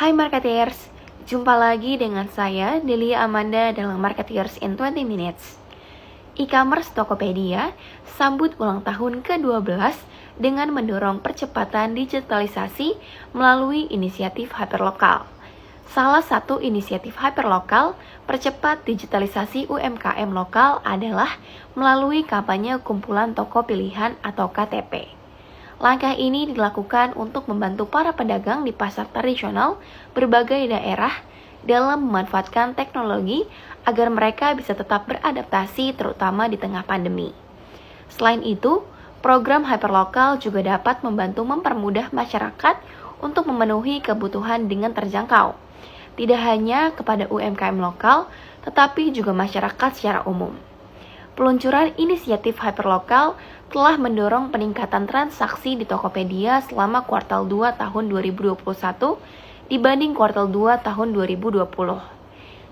Hai Marketeers, jumpa lagi dengan saya Delia Amanda dalam Marketeers in 20 Minutes. E-commerce Tokopedia sambut ulang tahun ke-12 dengan mendorong percepatan digitalisasi melalui inisiatif hyperlokal. Salah satu inisiatif hyperlokal percepat digitalisasi UMKM lokal adalah melalui kampanye kumpulan toko pilihan atau KTP. Langkah ini dilakukan untuk membantu para pedagang di pasar tradisional berbagai daerah dalam memanfaatkan teknologi agar mereka bisa tetap beradaptasi terutama di tengah pandemi. Selain itu, program hyperlokal juga dapat membantu mempermudah masyarakat untuk memenuhi kebutuhan dengan terjangkau. Tidak hanya kepada UMKM lokal, tetapi juga masyarakat secara umum. Peluncuran inisiatif hyperlokal telah mendorong peningkatan transaksi di Tokopedia selama kuartal 2 tahun 2021 dibanding kuartal 2 tahun 2020.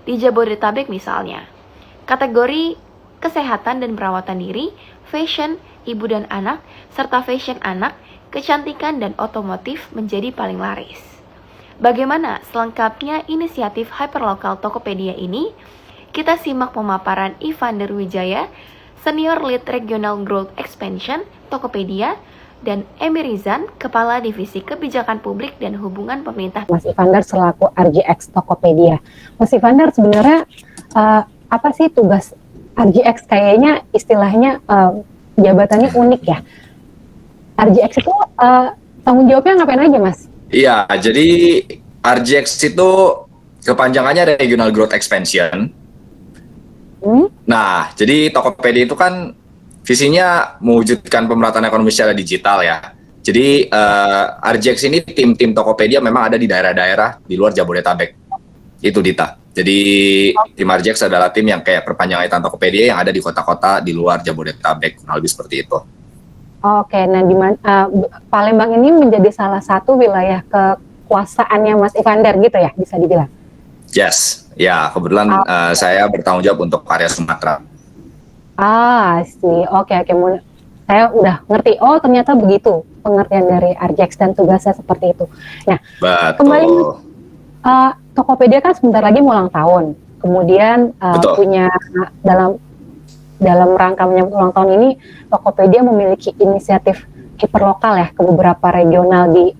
Di Jabodetabek misalnya, kategori kesehatan dan perawatan diri, fashion, ibu dan anak, serta fashion anak, kecantikan dan otomotif menjadi paling laris. Bagaimana selengkapnya inisiatif hyperlokal Tokopedia ini? Kita simak pemaparan Evander Wijaya, Senior Lead Regional Growth Expansion Tokopedia, dan Emi Rizan, Kepala Divisi Kebijakan Publik dan Hubungan Pemerintah. Mas Evander selaku RGX Tokopedia. Mas Evander sebenarnya apa sih tugas RGX? Kayaknya istilahnya jabatannya unik ya. RGX itu tanggung jawabnya ngapain aja, Mas? Iya, jadi RGX itu kepanjangannya Regional Growth Expansion. Nah, jadi Tokopedia itu kan visinya mewujudkan pemerataan ekonomi secara digital ya. Jadi RGX ini tim-tim Tokopedia memang ada di daerah-daerah di luar Jabodetabek. Itu Dita. Jadi tim RGX adalah tim yang kayak perpanjangan Tokopedia yang ada di kota-kota di luar Jabodetabek, kurang lebih seperti itu. Oke, nah Palembang ini menjadi salah satu wilayah kekuasaannya Mas Evander gitu ya, bisa dibilang? Yes, ya kebetulan saya bertanggung jawab untuk area Sumatera. Oke. Saya udah ngerti. Oh, ternyata begitu pengertian dari RGX dan tugasnya seperti itu. Nah, betul. Kembali Tokopedia kan sebentar lagi mau ulang tahun. Kemudian punya dalam rangka menyambut ulang tahun ini, Tokopedia memiliki inisiatif hyperlokal ya ke beberapa regional di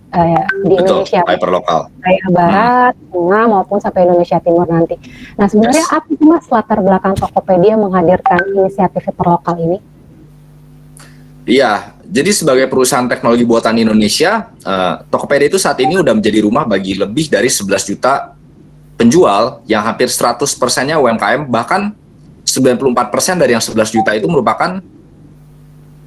Indonesia. Hyperlokal. Kayak Barat, Tengah maupun sampai Indonesia Timur nanti. Nah, sebenarnya apa sih Mas latar belakang Tokopedia menghadirkan inisiatif hyperlokal ini? Iya, jadi sebagai perusahaan teknologi buatan Indonesia, Tokopedia itu saat ini udah menjadi rumah bagi lebih dari 11 juta penjual yang hampir 100%-nya UMKM, bahkan 94% dari yang 11 juta itu merupakan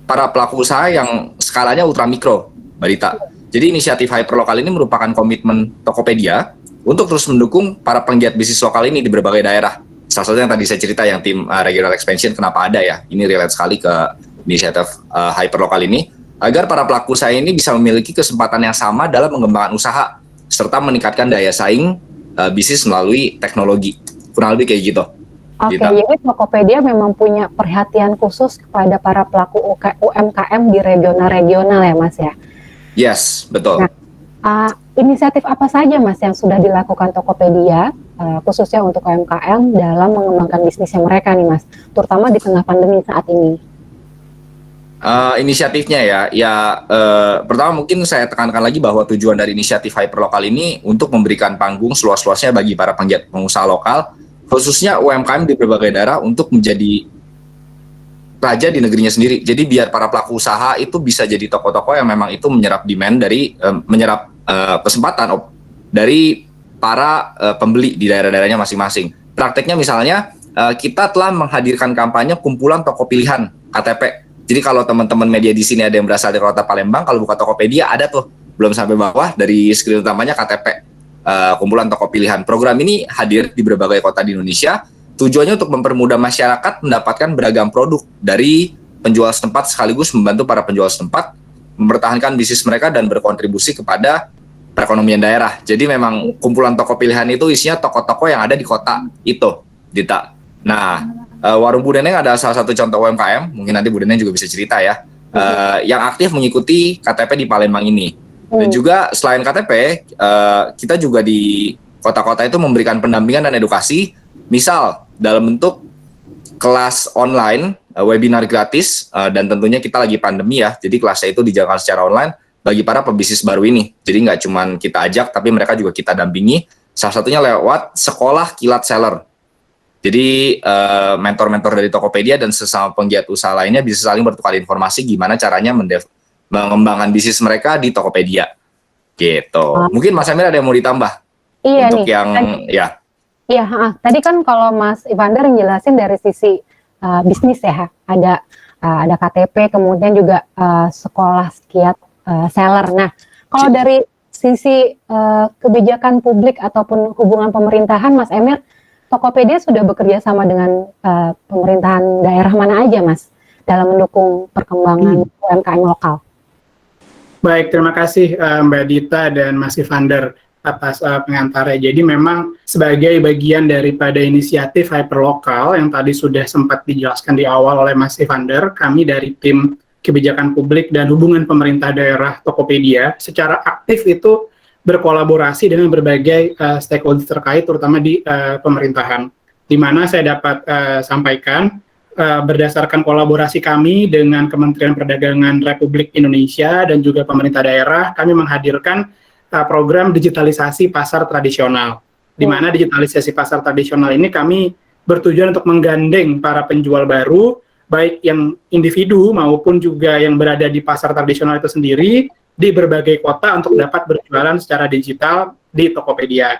para pelaku usaha yang skalanya ultramikro, Mbak Dita. Jadi inisiatif hyperlokal ini merupakan komitmen Tokopedia untuk terus mendukung para penggiat bisnis lokal ini di berbagai daerah. Salah satu yang tadi saya cerita yang tim regional expansion kenapa ada ya, ini relate sekali ke inisiatif hyperlokal ini, agar para pelaku usaha ini bisa memiliki kesempatan yang sama dalam mengembangkan usaha, serta meningkatkan daya saing bisnis melalui teknologi. Kurang lebih kayak gitu. Oke, jadi Tokopedia memang punya perhatian khusus kepada para pelaku UMKM di regional-regional ya Mas ya? Yes, betul. Nah, inisiatif apa saja Mas yang sudah dilakukan Tokopedia khususnya untuk UMKM dalam mengembangkan bisnisnya mereka nih Mas, terutama di tengah pandemi saat ini? Inisiatifnya pertama mungkin saya tekankan lagi bahwa tujuan dari inisiatif hyperlokal ini untuk memberikan panggung seluas-luasnya bagi para penggiat pengusaha lokal, khususnya UMKM di berbagai daerah untuk menjadi raja di negerinya sendiri. Jadi biar para pelaku usaha itu bisa jadi toko-toko yang memang itu menyerap demand dari menyerap kesempatan dari para pembeli di daerah-daerahnya masing-masing. Prakteknya misalnya kita telah menghadirkan kampanye kumpulan toko pilihan KTP. Jadi kalau teman-teman media di sini ada yang berasal dari kota Palembang, kalau buka Tokopedia ada tuh belum sampai bawah dari screen utamanya KTP. Kumpulan toko pilihan. Program ini hadir di berbagai kota di Indonesia. Tujuannya untuk mempermudah masyarakat mendapatkan beragam produk dari penjual setempat sekaligus membantu para penjual setempat mempertahankan bisnis mereka dan berkontribusi kepada perekonomian daerah. Jadi memang kumpulan toko pilihan itu isinya toko-toko yang ada di kota itu, Dita. Nah, Warung Bu Neneng adalah salah satu contoh UMKM. Mungkin nanti Bu Neneng juga bisa cerita ya. Yang aktif mengikuti KTP di Palembang ini. Dan juga selain KTP, kita juga di kota-kota itu memberikan pendampingan dan edukasi, misal dalam bentuk kelas online, webinar gratis, dan tentunya kita lagi pandemi ya, jadi kelasnya itu dijalankan secara online bagi para pebisnis baru ini. Jadi nggak cuma kita ajak, tapi mereka juga kita dampingi, salah satunya lewat sekolah kilat seller. Jadi mentor-mentor dari Tokopedia dan sesama penggiat usaha lainnya bisa saling bertukar informasi gimana caranya mengembangkan bisnis mereka di Tokopedia. Gitu. Mungkin Mas Emir ada yang mau ditambah? Iya untuk nih. yang ya. Iya, tadi kan kalau Mas Evander jelasin dari sisi bisnis ya, ada KTP, kemudian juga sekolah kiat seller. Nah, kalau dari sisi kebijakan publik ataupun hubungan pemerintahan, Mas Emir, Tokopedia sudah bekerja sama dengan pemerintahan daerah mana aja, Mas, dalam mendukung perkembangan UMKM lokal? Baik, terima kasih Mbak Dita dan Mas Evander atas pengantarnya. Jadi memang sebagai bagian daripada inisiatif hyperlokal yang tadi sudah sempat dijelaskan di awal oleh Mas Evander, kami dari tim kebijakan publik dan hubungan pemerintah daerah Tokopedia secara aktif itu berkolaborasi dengan berbagai stakeholder terkait, terutama di pemerintahan. Di mana saya dapat sampaikan, berdasarkan kolaborasi kami dengan Kementerian Perdagangan Republik Indonesia dan juga pemerintah daerah, kami menghadirkan program digitalisasi pasar tradisional. Di mana digitalisasi pasar tradisional ini kami bertujuan untuk menggandeng para penjual baru, baik yang individu maupun juga yang berada di pasar tradisional itu sendiri, di berbagai kota untuk dapat berjualan secara digital di Tokopedia.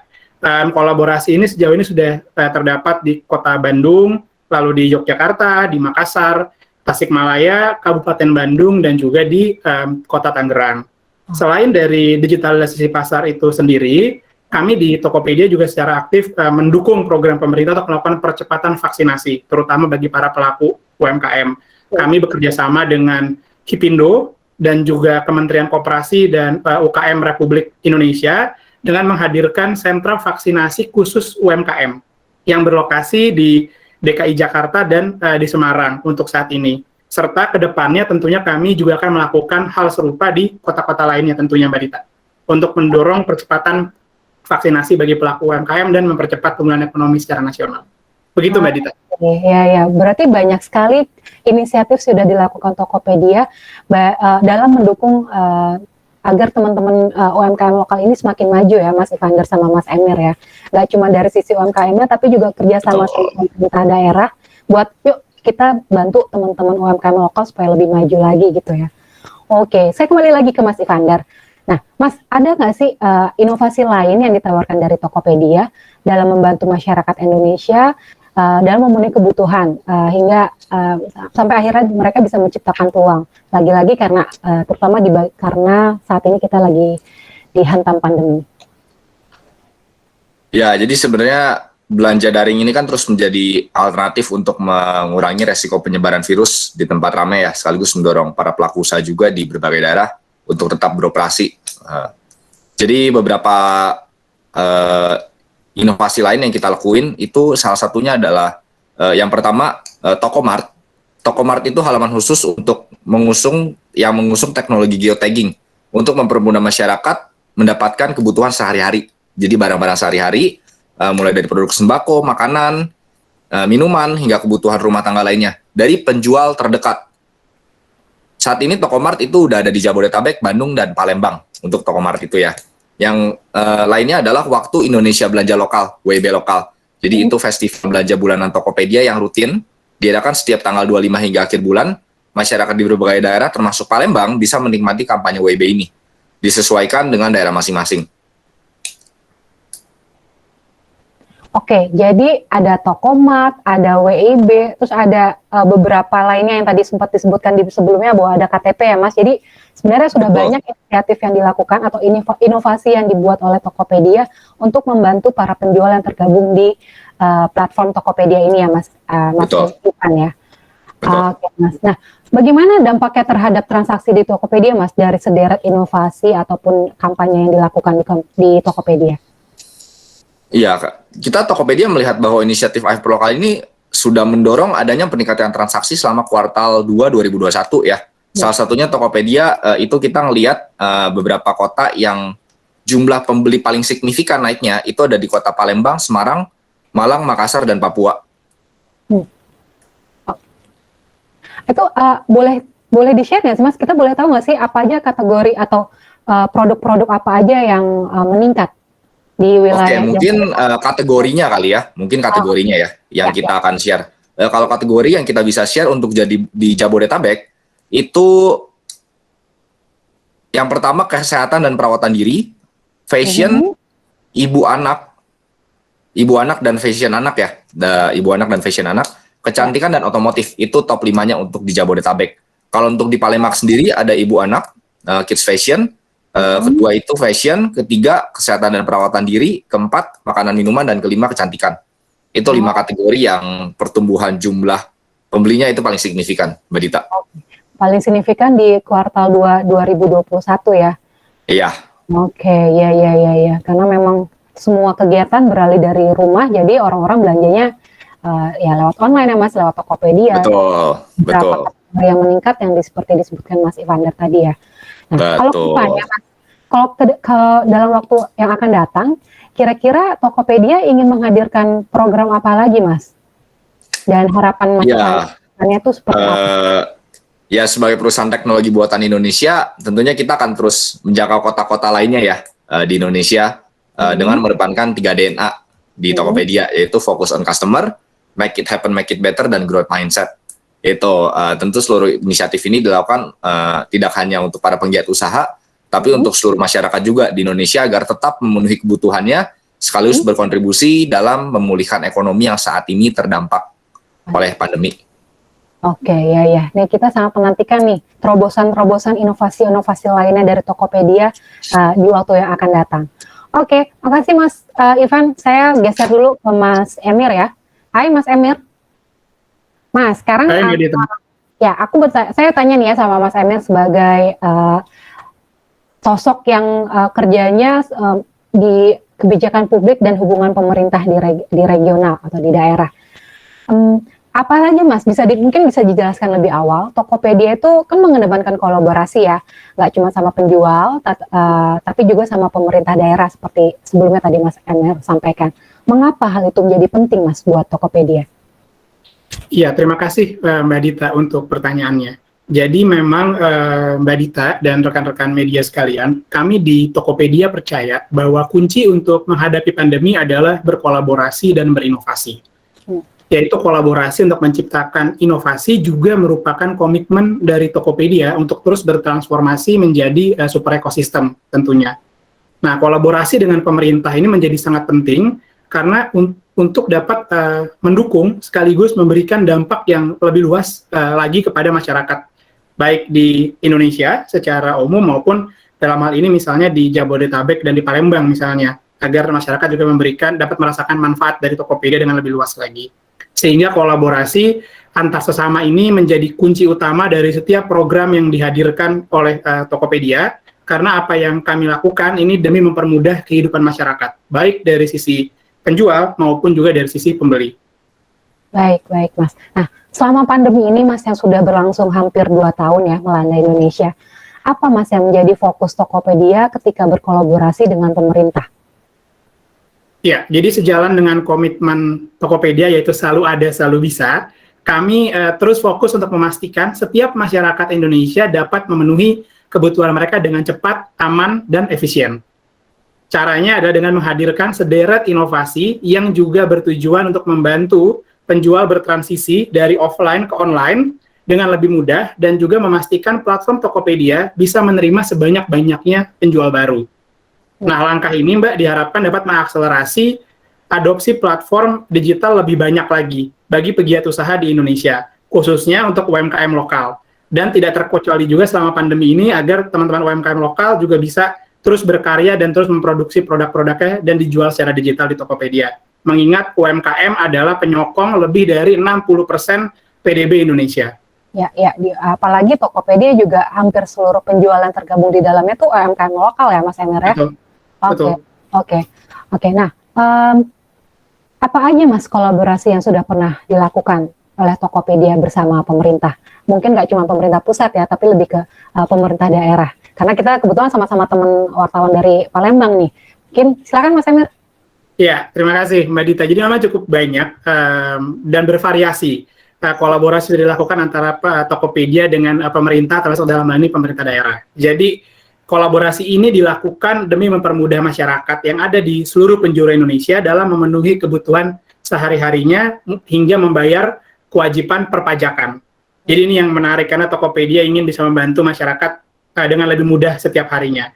Kolaborasi ini sejauh ini sudah terdapat di Kota Bandung, lalu di Yogyakarta, di Makassar, Tasikmalaya, Kabupaten Bandung, dan juga di Kota Tangerang. Selain dari digitalisasi pasar itu sendiri, kami di Tokopedia juga secara aktif mendukung program pemerintah untuk melakukan percepatan vaksinasi, terutama bagi para pelaku UMKM. Kami bekerja sama dengan Hipindo dan juga Kementerian Koperasi dan UKM Republik Indonesia dengan menghadirkan sentra vaksinasi khusus UMKM yang berlokasi di DKI Jakarta dan di Semarang untuk saat ini. Serta kedepannya tentunya kami juga akan melakukan hal serupa di kota-kota lainnya tentunya Mbak Dita, untuk mendorong percepatan vaksinasi bagi pelaku UMKM dan mempercepat pemulihan ekonomi secara nasional. Begitu Mbak Dita. Ya, berarti banyak sekali inisiatif sudah dilakukan Tokopedia dalam mendukung agar teman-teman UMKM lokal ini semakin maju ya, Mas Evander sama Mas Emir ya. Gak cuma dari sisi UMKM-nya, tapi juga kerjasama sama pemerintah daerah buat yuk kita bantu teman-teman UMKM lokal supaya lebih maju lagi gitu ya. Oke, saya kembali lagi ke Mas Evander. Nah, Mas, ada nggak sih inovasi lain yang ditawarkan dari Tokopedia dalam membantu masyarakat Indonesia dalam memenuhi kebutuhan hingga sampai akhirnya mereka bisa menciptakan peluang? Lagi-lagi karena terutama karena saat ini kita lagi dihantam pandemi. Ya, jadi sebenarnya belanja daring ini kan terus menjadi alternatif untuk mengurangi resiko penyebaran virus di tempat ramai ya, sekaligus mendorong para pelaku usaha juga di berbagai daerah untuk tetap beroperasi. Jadi beberapa inovasi lain yang kita lakuin itu salah satunya adalah yang pertama Tokomart. Tokomart itu halaman khusus untuk mengusung teknologi geotagging untuk mempermudah masyarakat mendapatkan kebutuhan sehari-hari. Jadi barang-barang sehari-hari mulai dari produk sembako, makanan, minuman hingga kebutuhan rumah tangga lainnya dari penjual terdekat. Saat ini Tokomart itu udah ada di Jabodetabek, Bandung, dan Palembang untuk Tokomart itu ya. Yang lainnya adalah Waktu Indonesia Belanja Lokal, WIB Lokal. Jadi itu festival belanja bulanan Tokopedia yang rutin diadakan setiap tanggal 25 hingga akhir bulan. Masyarakat di berbagai daerah termasuk Palembang bisa menikmati kampanye WIB ini. Disesuaikan dengan daerah masing-masing. Oke, jadi ada Tokomart, ada WIB, terus ada beberapa lainnya yang tadi sempat disebutkan di sebelumnya bahwa ada KTP ya Mas. Jadi sebenarnya sudah banyak inisiatif yang dilakukan atau inovasi yang dibuat oleh Tokopedia untuk membantu para penjual yang tergabung di platform Tokopedia ini ya Mas. Bukan ya. Oke, Mas. Nah, bagaimana dampaknya terhadap transaksi di Tokopedia Mas dari sederet inovasi ataupun kampanye yang dilakukan di Tokopedia? Iya, kita Tokopedia melihat bahwa inisiatif hyperlokal ini sudah mendorong adanya peningkatan transaksi selama kuartal 2 2021 ya. Salah satunya Tokopedia itu kita ngelihat beberapa kota yang jumlah pembeli paling signifikan naiknya itu ada di kota Palembang, Semarang, Malang, Makassar, dan Papua. Itu boleh di-share nggak sih Mas? Kita boleh tahu nggak sih apa aja kategori atau produk-produk apa aja yang meningkat di wilayah? Oke, mungkin kategorinya kali ya, mungkin kategorinya ya yang kita akan share. Kalau kategori yang kita bisa share untuk jadi di Jabodetabek itu yang pertama kesehatan dan perawatan diri, fashion, ibu anak dan fashion anak ya, ibu anak dan fashion anak, kecantikan dan otomotif itu top 5-nya untuk di Jabodetabek. Kalau untuk di Palembang sendiri ada ibu anak, kids fashion, kedua itu fashion, ketiga kesehatan dan perawatan diri, keempat makanan minuman, dan kelima kecantikan. Itu 5 kategori yang pertumbuhan jumlah pembelinya itu paling signifikan, Mbak Dita. Paling signifikan di kuartal 2 2021 ya? Iya. Oke, ya. Karena memang semua kegiatan beralih dari rumah, jadi orang-orang belanjanya ya lewat online ya Mas, lewat Tokopedia. Betul. Yang meningkat yang seperti disebutkan Mas Ivander tadi ya. Nah, kalau dalam waktu yang akan datang, kira-kira Tokopedia ingin menghadirkan program apa lagi Mas? Dan harapan masyarakatnya itu seperti apa? Ya, sebagai perusahaan teknologi buatan Indonesia, tentunya kita akan terus menjangkau kota-kota lainnya ya di Indonesia dengan menekankan 3 DNA di Tokopedia, yaitu focus on customer, make it happen, make it better, dan growth mindset. Itu tentu seluruh inisiatif ini dilakukan tidak hanya untuk para penggiat usaha, tapi untuk seluruh masyarakat juga di Indonesia agar tetap memenuhi kebutuhannya, sekaligus berkontribusi dalam memulihkan ekonomi yang saat ini terdampak oleh pandemi. Oke, ya. Nih kita sangat menantikan nih terobosan-terobosan inovasi-inovasi lainnya dari Tokopedia di waktu yang akan datang. Oke, makasih Mas Ivan. Saya geser dulu ke Mas Emir ya. Hai Mas Emir. Mas, sekarang saya tanya nih ya sama Mas Emir sebagai sosok yang kerjanya di kebijakan publik dan hubungan pemerintah di regional atau di daerah. Apa saja Mas, mungkin bisa dijelaskan lebih awal, Tokopedia itu kan mengedepankan kolaborasi ya, nggak cuma sama penjual, tapi juga sama pemerintah daerah seperti sebelumnya tadi Mas Emir sampaikan. Mengapa hal itu menjadi penting Mas buat Tokopedia? Iya, terima kasih Mbak Dita untuk pertanyaannya. Jadi memang Mbak Dita dan rekan-rekan media sekalian, kami di Tokopedia percaya bahwa kunci untuk menghadapi pandemi adalah berkolaborasi dan berinovasi. Yaitu kolaborasi untuk menciptakan inovasi juga merupakan komitmen dari Tokopedia untuk terus bertransformasi menjadi super ekosistem tentunya. Nah, kolaborasi dengan pemerintah ini menjadi sangat penting karena untuk dapat mendukung sekaligus memberikan dampak yang lebih luas lagi kepada masyarakat, baik di Indonesia secara umum maupun dalam hal ini misalnya di Jabodetabek dan di Palembang misalnya, agar masyarakat juga dapat merasakan manfaat dari Tokopedia dengan lebih luas lagi. Sehingga kolaborasi antar sesama ini menjadi kunci utama dari setiap program yang dihadirkan oleh Tokopedia, karena apa yang kami lakukan ini demi mempermudah kehidupan masyarakat, baik dari sisi penjual maupun juga dari sisi pembeli. Baik Mas. Nah, selama pandemi ini Mas yang sudah berlangsung hampir 2 tahun ya melanda Indonesia, apa Mas yang menjadi fokus Tokopedia ketika berkolaborasi dengan pemerintah? Ya, jadi sejalan dengan komitmen Tokopedia yaitu selalu ada, selalu bisa, kami terus fokus untuk memastikan setiap masyarakat Indonesia dapat memenuhi kebutuhan mereka dengan cepat, aman, dan efisien. Caranya adalah dengan menghadirkan sederet inovasi yang juga bertujuan untuk membantu penjual bertransisi dari offline ke online dengan lebih mudah dan juga memastikan platform Tokopedia bisa menerima sebanyak-banyaknya penjual baru. Nah, langkah ini Mbak diharapkan dapat mengakselerasi adopsi platform digital lebih banyak lagi bagi pegiat usaha di Indonesia, khususnya untuk UMKM lokal. Dan tidak terkecuali juga selama pandemi ini agar teman-teman UMKM lokal juga bisa terus berkarya dan terus memproduksi produk-produknya dan dijual secara digital di Tokopedia. Mengingat UMKM adalah penyokong lebih dari 60% PDB Indonesia. Ya, apalagi Tokopedia juga hampir seluruh penjual yang tergabung di dalamnya tuh UMKM lokal ya Mas Emir ya? Oke. Nah, apa aja Mas kolaborasi yang sudah pernah dilakukan oleh Tokopedia bersama pemerintah? mungkin nggak cuma pemerintah pusat ya, tapi lebih ke pemerintah daerah. Karena kita kebetulan sama-sama teman wartawan dari Palembang nih. Mungkin silakan Mas Emir. Ya, terima kasih Mbak Dita. Jadi memang cukup banyak dan bervariasi kolaborasi sudah dilakukan antara Tokopedia dengan pemerintah, termasuk dalam hal ini pemerintah daerah. Jadi kolaborasi ini dilakukan demi mempermudah masyarakat yang ada di seluruh penjuru Indonesia dalam memenuhi kebutuhan sehari-harinya hingga membayar kewajiban perpajakan. Jadi ini yang menarik karena Tokopedia ingin bisa membantu masyarakat dengan lebih mudah setiap harinya.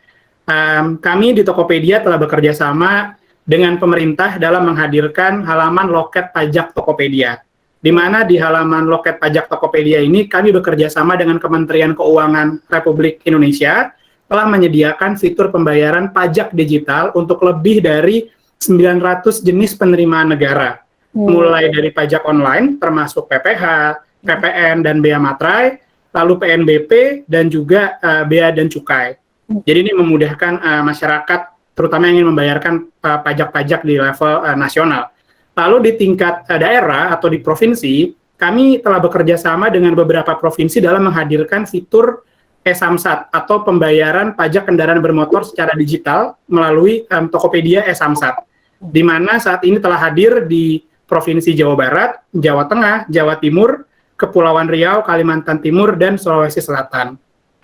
Kami di Tokopedia telah bekerja sama dengan pemerintah dalam menghadirkan halaman loket pajak Tokopedia. Di mana di halaman loket pajak Tokopedia ini kami bekerja sama dengan Kementerian Keuangan Republik Indonesia telah menyediakan fitur pembayaran pajak digital untuk lebih dari 900 jenis penerimaan negara. Mulai dari pajak online termasuk PPh, PPN dan Bea Matrai, lalu PNBP dan juga Bea dan Cukai. Jadi ini memudahkan masyarakat terutama yang ingin membayarkan pajak-pajak di level nasional. Lalu di tingkat daerah atau di provinsi, kami telah bekerja sama dengan beberapa provinsi dalam menghadirkan fitur e-Samsat atau pembayaran pajak kendaraan bermotor secara digital melalui Tokopedia e-Samsat, di mana saat ini telah hadir di Provinsi Jawa Barat, Jawa Tengah, Jawa Timur, Kepulauan Riau, Kalimantan Timur, dan Sulawesi Selatan.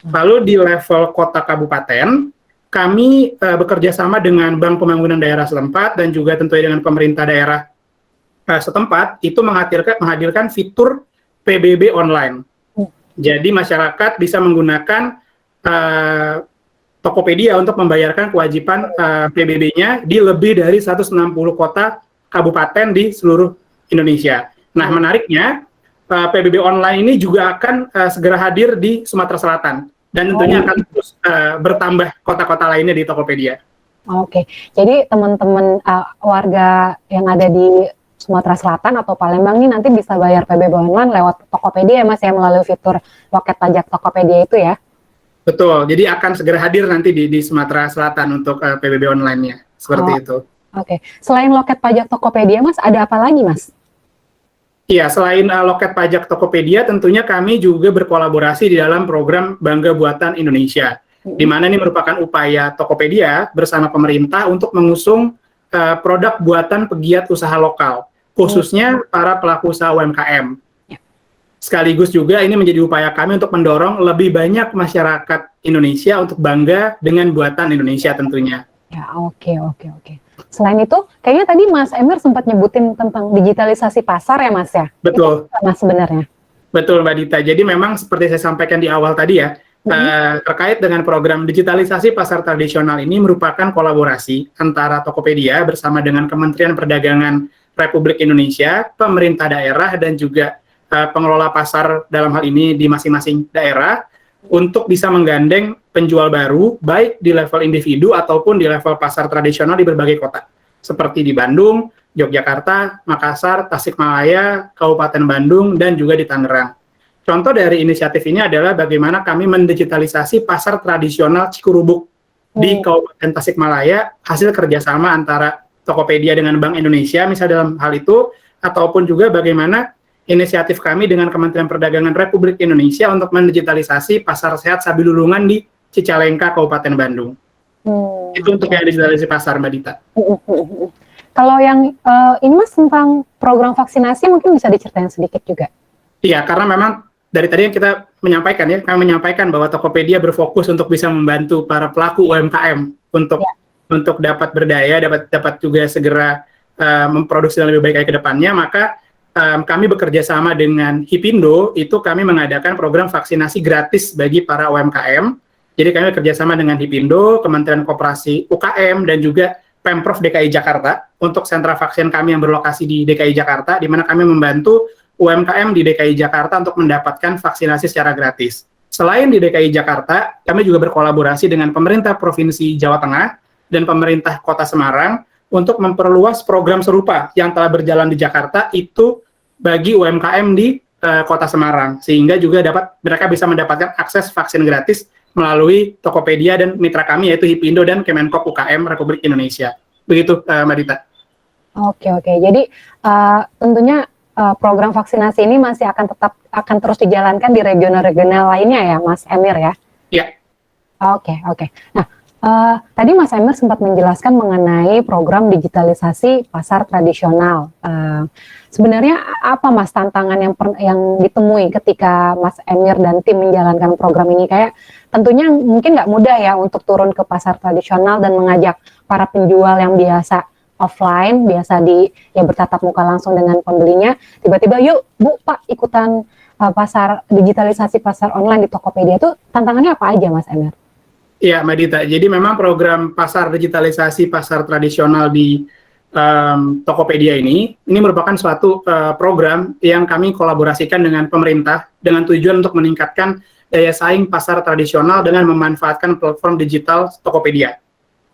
Lalu di level kota kabupaten, kami bekerja sama dengan Bank Pembangunan Daerah setempat dan juga tentunya dengan pemerintah daerah setempat, itu menghadirkan fitur PBB online. Jadi masyarakat bisa menggunakan Tokopedia untuk membayarkan kewajiban PBB-nya di lebih dari 160 kota kabupaten di seluruh Indonesia. Nah, menariknya, PBB online ini juga akan segera hadir di Sumatera Selatan. Dan tentunya akan terus bertambah kota-kota lainnya di Tokopedia. Oke, jadi teman-teman warga yang ada di Sumatera Selatan atau Palembang ini nanti bisa bayar PBB online lewat Tokopedia ya Mas ya, melalui fitur loket pajak Tokopedia itu ya? Betul, jadi akan segera hadir nanti di Sumatera Selatan untuk PBB online-nya, seperti itu. Oke, selain loket pajak Tokopedia Mas, ada apa lagi Mas? Iya, selain loket pajak Tokopedia, tentunya kami juga berkolaborasi di dalam program Bangga Buatan Indonesia, di mana ini merupakan upaya Tokopedia bersama pemerintah untuk mengusung produk buatan pegiat usaha lokal, khususnya para pelaku usaha UMKM. Sekaligus juga ini menjadi upaya kami untuk mendorong lebih banyak masyarakat Indonesia untuk bangga dengan buatan Indonesia tentunya. Ya, oke. Selain itu, kayaknya tadi Mas Emir sempat nyebutin tentang digitalisasi pasar ya Mas ya? Betul. Itu Mas sebenarnya. Betul Mbak Dita, jadi memang seperti saya sampaikan di awal tadi ya, terkait dengan program digitalisasi pasar tradisional ini merupakan kolaborasi antara Tokopedia bersama dengan Kementerian Perdagangan Republik Indonesia, pemerintah daerah, dan juga pengelola pasar dalam hal ini di masing-masing daerah, untuk bisa menggandeng penjual baru, baik di level individu ataupun di level pasar tradisional di berbagai kota, seperti di Bandung, Yogyakarta, Makassar, Tasikmalaya, Kabupaten Bandung, dan juga di Tangerang. Contoh dari inisiatif ini adalah bagaimana kami mendigitalisasi pasar tradisional Cikurubuk di Kabupaten Tasikmalaya, hasil kerjasama antara Tokopedia dengan Bank Indonesia, misalnya dalam hal itu, ataupun juga bagaimana inisiatif kami dengan Kementerian Perdagangan Republik Indonesia untuk mendigitalisasi pasar sehat Sabilulungan di Cicalengka, Kabupaten Bandung. Itu untuk yang digitalisasi pasar, Mbak Dita. Kalau yang ini Mas tentang program vaksinasi mungkin bisa diceritain sedikit juga. Iya, karena memang dari tadi yang kita menyampaikan ya, kami menyampaikan bahwa Tokopedia berfokus untuk bisa membantu para pelaku UMKM untuk dapat berdaya, dapat juga segera memproduksi yang lebih baik lagi ke depannya, maka kami bekerja sama dengan Hipindo, itu kami mengadakan program vaksinasi gratis bagi para UMKM. Jadi kami bekerjasama dengan Hipindo, Kementerian Koperasi UKM, dan juga Pemprov DKI Jakarta untuk sentra vaksin kami yang berlokasi di DKI Jakarta, di mana kami membantu UMKM di DKI Jakarta untuk mendapatkan vaksinasi secara gratis. Selain di DKI Jakarta, kami juga berkolaborasi dengan pemerintah Provinsi Jawa Tengah dan pemerintah Kota Semarang untuk memperluas program serupa yang telah berjalan di Jakarta itu bagi UMKM di Kota Semarang, sehingga juga mereka bisa mendapatkan akses vaksin gratis melalui Tokopedia dan mitra kami yaitu Hipindo dan Kemenkop UKM Republik Indonesia. Begitu Mbak Dita. Oke. Jadi tentunya program vaksinasi ini masih akan terus dijalankan di regional-regional lainnya ya, Mas Emir ya? Iya. Oke. Nah, tadi Mas Emir sempat menjelaskan mengenai program digitalisasi pasar tradisional. Sebenarnya apa Mas tantangan yang ditemui ketika Mas Emir dan tim menjalankan program ini? Kayak tentunya mungkin nggak mudah ya untuk turun ke pasar tradisional dan mengajak para penjual yang biasa offline, biasa bertatap muka langsung dengan pembelinya, tiba-tiba yuk Bu, Pak ikutan digitalisasi pasar online di Tokopedia. Itu tantangannya apa aja Mas Emir? Iya, Mbak Dita. Jadi memang program pasar digitalisasi pasar tradisional di Tokopedia ini merupakan suatu program yang kami kolaborasikan dengan pemerintah dengan tujuan untuk meningkatkan daya saing pasar tradisional dengan memanfaatkan platform digital Tokopedia.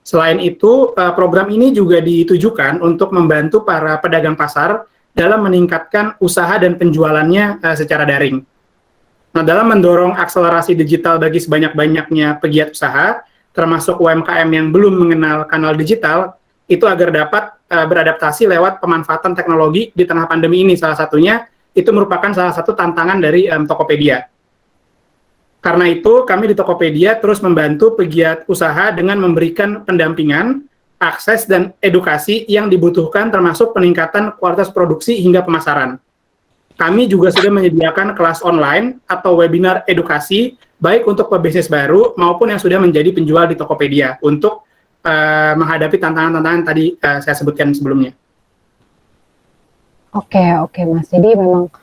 Selain itu, program ini juga ditujukan untuk membantu para pedagang pasar dalam meningkatkan usaha dan penjualannya secara daring. Nah, dalam mendorong akselerasi digital bagi sebanyak-banyaknya pegiat usaha, termasuk UMKM yang belum mengenal kanal digital, itu agar dapat beradaptasi lewat pemanfaatan teknologi di tengah pandemi ini. Salah satunya, itu merupakan salah satu tantangan dari Tokopedia. Karena itu, kami di Tokopedia terus membantu pegiat usaha dengan memberikan pendampingan, akses, dan edukasi yang dibutuhkan termasuk peningkatan kualitas produksi hingga pemasaran. Kami juga sudah menyediakan kelas online atau webinar edukasi, baik untuk pebisnis baru maupun yang sudah menjadi penjual di Tokopedia, untuk menghadapi tantangan-tantangan tadi saya sebutkan sebelumnya. Oke Mas, jadi memang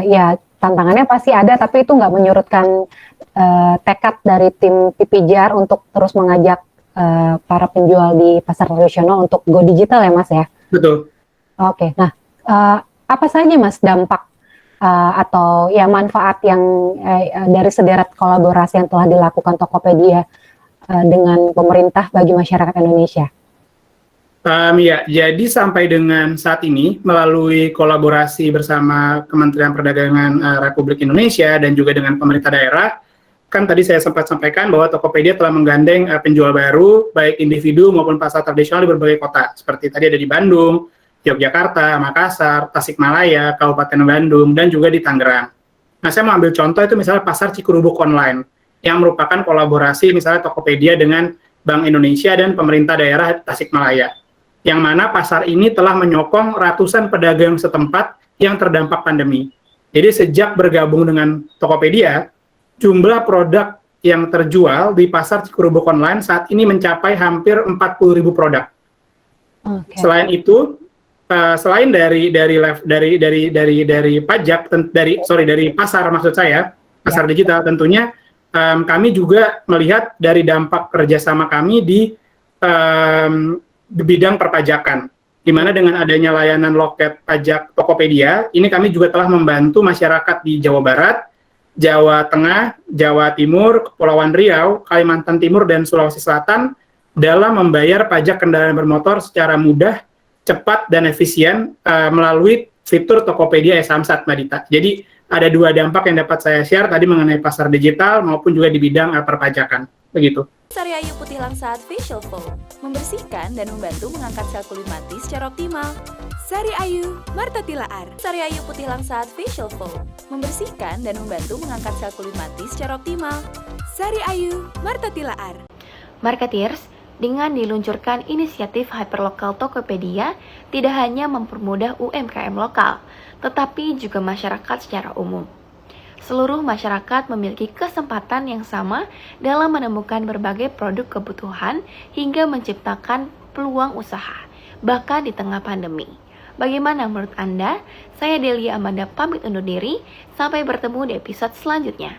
ya tantangannya pasti ada, tapi itu nggak menyurutkan tekad dari tim Pipijar untuk terus mengajak para penjual di pasar tradisional untuk go digital ya Mas ya? Betul. Oke, nah apa saja Mas dampak atau ya manfaat yang dari sederet kolaborasi yang telah dilakukan Tokopedia dengan pemerintah bagi masyarakat Indonesia? Ya, jadi sampai dengan saat ini melalui kolaborasi bersama Kementerian Perdagangan Republik Indonesia dan juga dengan pemerintah daerah, kan tadi saya sempat sampaikan bahwa Tokopedia telah menggandeng penjual baru, baik individu maupun pasar tradisional di berbagai kota, seperti tadi ada di Bandung, Yogyakarta, Makassar, Tasikmalaya, Kabupaten Bandung, dan juga di Tangerang. Nah, saya mau ambil contoh itu misalnya pasar Cikurubuk online, yang merupakan kolaborasi misalnya Tokopedia dengan Bank Indonesia dan pemerintah daerah Tasikmalaya, yang mana pasar ini telah menyokong ratusan pedagang setempat yang terdampak pandemi. Jadi sejak bergabung dengan Tokopedia, jumlah produk yang terjual di pasar Cikurubuk online saat ini mencapai hampir 40.000 produk. Okay. Selain itu, selain dari pajak, dari pasar maksud saya, pasar digital tentunya, kami juga melihat dari dampak kerjasama kami di bidang perpajakan, di mana dengan adanya layanan loket pajak Tokopedia, ini kami juga telah membantu masyarakat di Jawa Barat, Jawa Tengah, Jawa Timur, Kepulauan Riau, Kalimantan Timur, dan Sulawesi Selatan dalam membayar pajak kendaraan bermotor secara mudah, cepat, dan efisien melalui fitur Tokopedia e-Samsat, Mbak Dita. Jadi ada dua dampak yang dapat saya share tadi mengenai pasar digital maupun juga di bidang perpajakan. Begitu. Sari Ayu Putih Langsat Facial Foam membersihkan dan membantu mengangkat sel kulit mati secara optimal. Sari Ayu Marta Tilaar. Sari Ayu Putih Langsat Facial Foam membersihkan dan membantu mengangkat sel kulit mati secara optimal. Sari Ayu Marta Tilaar. Marketeers, dengan diluncurkan inisiatif hyperlokal Tokopedia, tidak hanya mempermudah UMKM lokal, tetapi juga masyarakat secara umum. Seluruh masyarakat memiliki kesempatan yang sama dalam menemukan berbagai produk kebutuhan hingga menciptakan peluang usaha, bahkan di tengah pandemi. Bagaimana menurut Anda? Saya Delia Amanda pamit undur diri, sampai bertemu di episode selanjutnya.